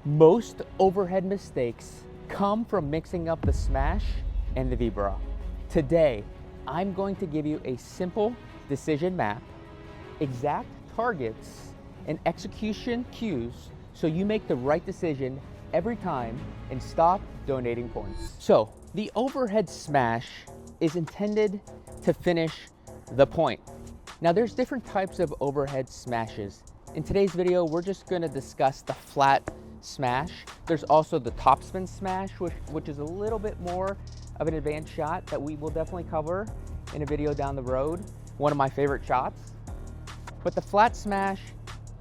Most overhead mistakes come from mixing up the smash and the Víbora. Today, I'm going to give you a simple decision map, exact targets, and execution cues so you make the right decision every time and stop donating points. So, the overhead smash is intended to finish the point. Now, there's different types of overhead smashes. In today's video, we're just going to discuss the flat smash. There's also the topspin smash, which is a little bit more of an advanced shot that we will definitely cover in a video down the road. One of my favorite shots. But the flat smash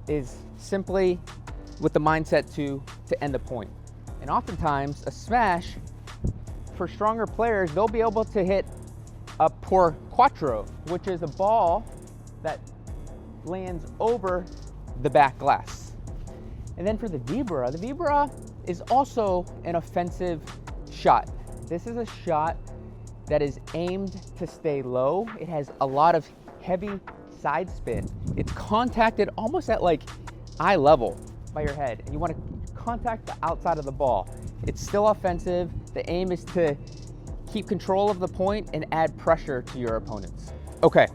is simply with the mindset to end the point. And oftentimes a smash, for stronger players, they'll be able to hit a por quattro, which is a ball that lands over the back glass. And then for the Víbora is also an offensive shot. This is a shot that is aimed to stay low. It has a lot of heavy side spin. It's contacted almost at like eye level by your head, and you want to contact the outside of the ball. It's still offensive. The aim is to keep control of the point and add pressure to your opponents. Okay,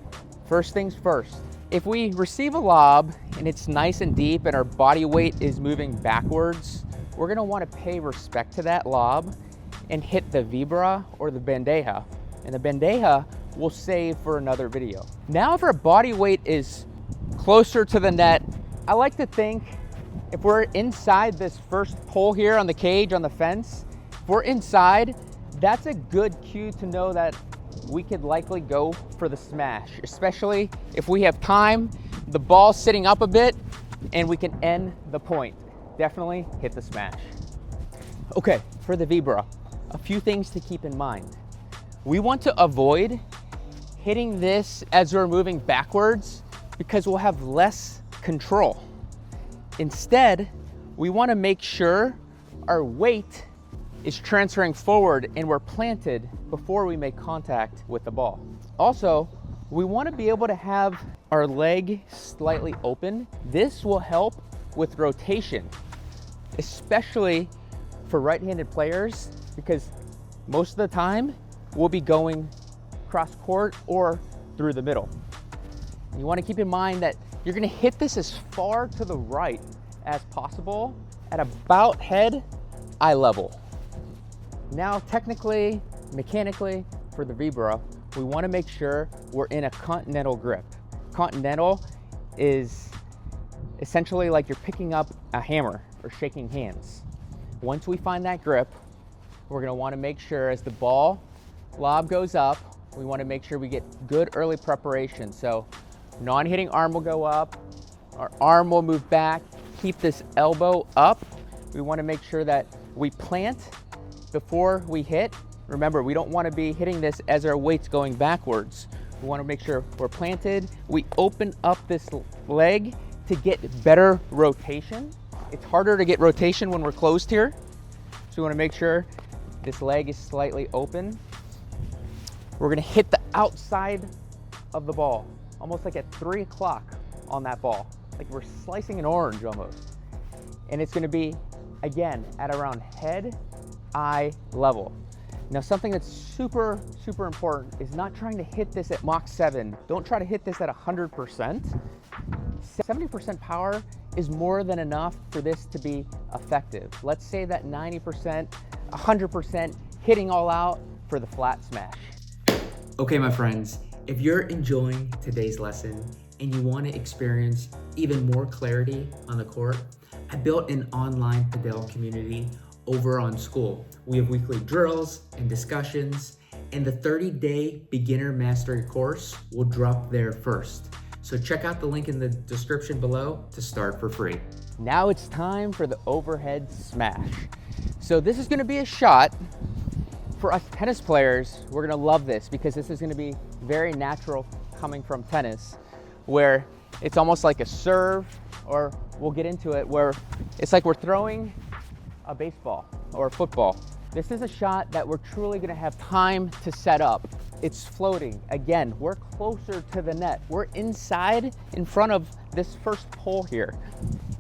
first things first. If we receive a lob and it's nice and deep and our body weight is moving backwards, we're gonna wanna pay respect to that lob and hit the Víbora or the bandeja. And the bandeja we'll save for another video. Now, if our body weight is closer to the net, I like to think if we're inside this first pole here on the cage, on the fence, if we're inside, that's a good cue to know that we could likely go for the smash, especially if we have time, the ball's sitting up a bit, and we can end the point. Definitely hit the smash. Okay, for the Víbora, a few things to keep in mind. We want to avoid hitting this as we're moving backwards because we'll have less control. Instead, we want to make sure our weight is transferring forward and we're planted before we make contact with the ball. Also, we want to be able to have our leg slightly open. This will help with rotation, especially for right-handed players, because most of the time we'll be going cross court or through the middle. You want to keep in mind that you're going to hit this as far to the right as possible at about head eye level. Now, technically, mechanically, for the Víbora, we want to make sure we're in a continental grip. Continental is essentially like you're picking up a hammer or shaking hands. Once we find that grip, we're going to want to make sure as the ball lob goes up, we want to make sure we get good early preparation. So non-hitting arm will go up, our arm will move back, keep this elbow up. We want to make sure that we plant before we hit. Remember, we don't want to be hitting this as our weight's going backwards. We want to make sure we're planted. We open up this leg to get better rotation. It's harder to get rotation when we're closed here. So we want to make sure this leg is slightly open. We're going to hit the outside of the ball, almost like at 3 o'clock on that ball. Like we're slicing an orange almost. And it's going to be, again, at around head, eye level. Now, something that's super, super important is not trying to hit this at Mach 7. Don't try to hit this at 100%. 70% power is more than enough for this to be effective. Let's say that 90%, 100% hitting all out for the flat smash. Okay, my friends, if you're enjoying today's lesson and you want to experience even more clarity on the court, I built an online Padel community over on School. We have weekly drills and discussions, and the 30-day beginner mastery course will drop there first. So check out the link in the description below to start for free. Now it's time for the overhead smash. So this is going to be a shot. For us tennis players, we're going to love this because this is going to be very natural coming from tennis, where it's almost like a serve, or we'll get into it, where it's like we're throwing a baseball or a football. This is a shot that we're truly going to have time to set up. It's floating. Again, we're closer to the net. We're inside in front of this first pole here.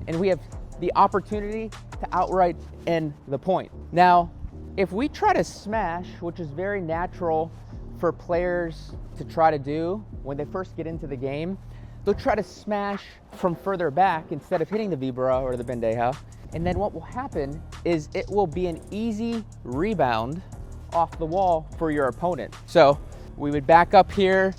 And we have the opportunity to outright end the point. Now, if we try to smash, which is very natural for players to try to do when they first get into the game, they'll try to smash from further back instead of hitting the Víbora or the bandeja. And then what will happen is it will be an easy rebound off the wall for your opponent. So we would back up here,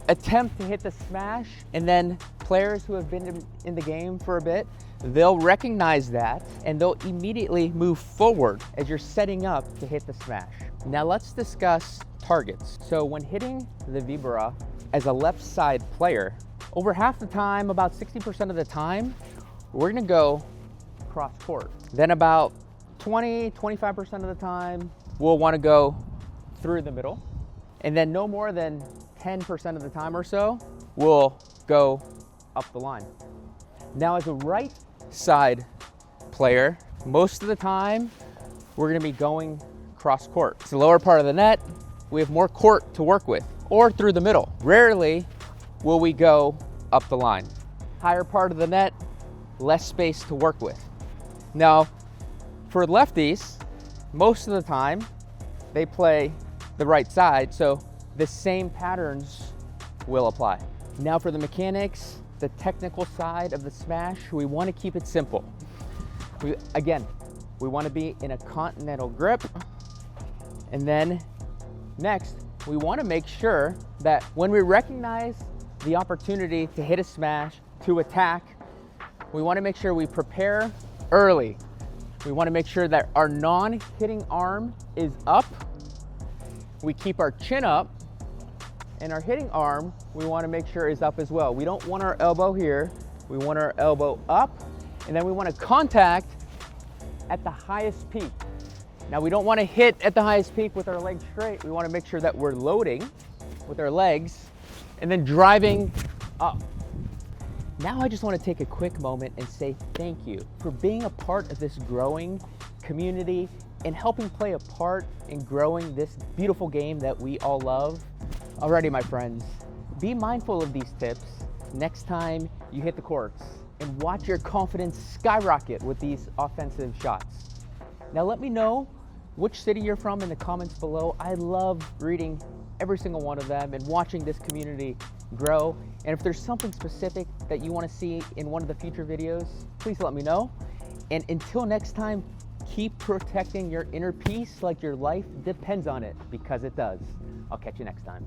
attempt to hit the smash, and then players who have been in the game for a bit, they'll recognize that and they'll immediately move forward as you're setting up to hit the smash. Now let's discuss targets. So when hitting the Víbora as a left side player, over half the time, about 60% of the time, we're gonna go cross court. Then about 25% of the time, we'll wanna go through the middle. And then no more than 10% of the time or so, we'll go up the line. Now as a right side player, most of the time, we're gonna be going cross court. It's the lower part of the net, we have more court to work with, or through the middle. Rarely will we go up the line. Higher part of the net, less space to work with. Now, for lefties, most of the time, they play the right side, so the same patterns will apply. Now for the mechanics, the technical side of the smash, we want to keep it simple. We want to be in a continental grip, and then next, we want to make sure that when we recognize the opportunity to hit a smash, to attack, we want to make sure we prepare early. We want to make sure that our non-hitting arm is up. We keep our chin up, and our hitting arm, we want to make sure is up as well. We don't want our elbow here. We want our elbow up, and then we want to contact at the highest peak. Now we don't want to hit at the highest peak with our legs straight. We want to make sure that we're loading with our legs and then driving up. Now I just want to take a quick moment and say thank you for being a part of this growing community and helping play a part in growing this beautiful game that we all love. Alrighty, my friends, be mindful of these tips next time you hit the courts and watch your confidence skyrocket with these offensive shots. Now let me know which city you're from in the comments below. I love reading every single one of them and watching this community grow. And if there's something specific that you want to see in one of the future videos, please let me know. And until next time, keep protecting your inner peace like your life depends on it, because it does. I'll catch you next time.